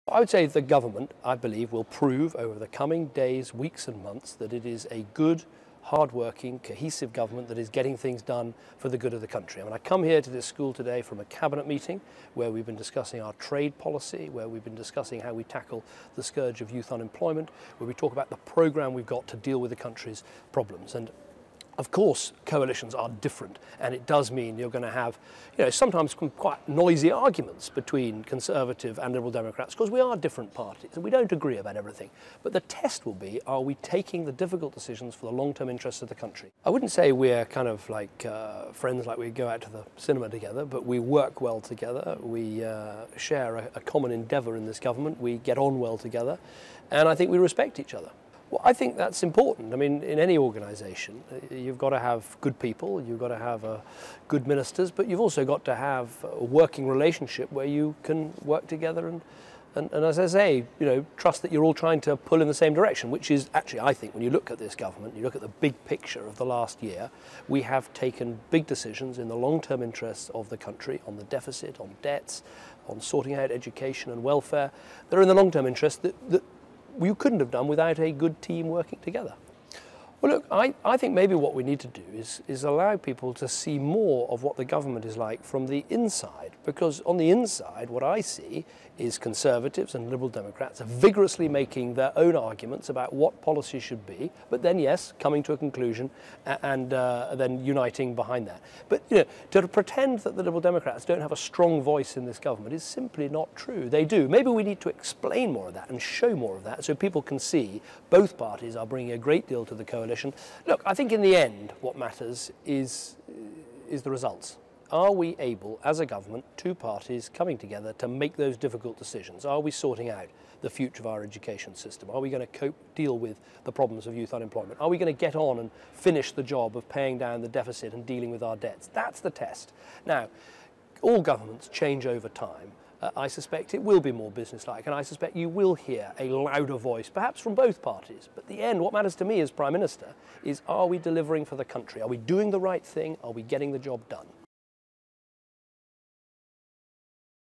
I would say the government, I believe, will prove over the coming days, weeks and months that it is a good, hard-working, cohesive government that is getting things done for the good of the country. I come here to this school today from a cabinet meeting where we've been discussing our trade policy, where we've been discussing how we tackle the scourge of youth unemployment, where we talk about the programme we've got to deal with the country's problems. And of course, coalitions are different, and it does mean you're going to have, sometimes quite noisy arguments between Conservative and Liberal Democrats, because we are different parties and we don't agree about everything. But the test will be, are we taking the difficult decisions for the long-term interests of the country? I wouldn't say we're kind of like friends, like we go out to the cinema together, but we work well together. We share a common endeavour in this government. We get on well together, and I think we respect each other. Well, I think that's important. In any organisation, you've got to have good people, you've got to have good ministers, but you've also got to have a working relationship where you can work together and as I say, trust that you're all trying to pull in the same direction, which is actually, I think, when you look at this government, you look at the big picture of the last year, we have taken big decisions in the long-term interests of the country, on the deficit, on debts, on sorting out education and welfare. They're in the long-term interest that you couldn't have done without a good team working together. Well, look, I think maybe what we need to do is allow people to see more of what the government is like from the inside, because on the inside, what I see is Conservatives and Liberal Democrats are vigorously making their own arguments about what policy should be, but then, yes, coming to a conclusion and then uniting behind that. But, to pretend that the Liberal Democrats don't have a strong voice in this government is simply not true. They do. Maybe we need to explain more of that and show more of that so people can see both parties are bringing a great deal to the coalition. Look, I think in the end what matters is the results. Are we able, as a government, two parties coming together to make those difficult decisions? Are we sorting out the future of our education system? Are we going to deal with the problems of youth unemployment? Are we going to get on and finish the job of paying down the deficit and dealing with our debts? That's the test. Now, all governments change over time. I suspect it will be more businesslike, and I suspect you will hear a louder voice, perhaps from both parties. But at the end, what matters to me as Prime Minister is, are we delivering for the country? Are we doing the right thing? Are we getting the job done?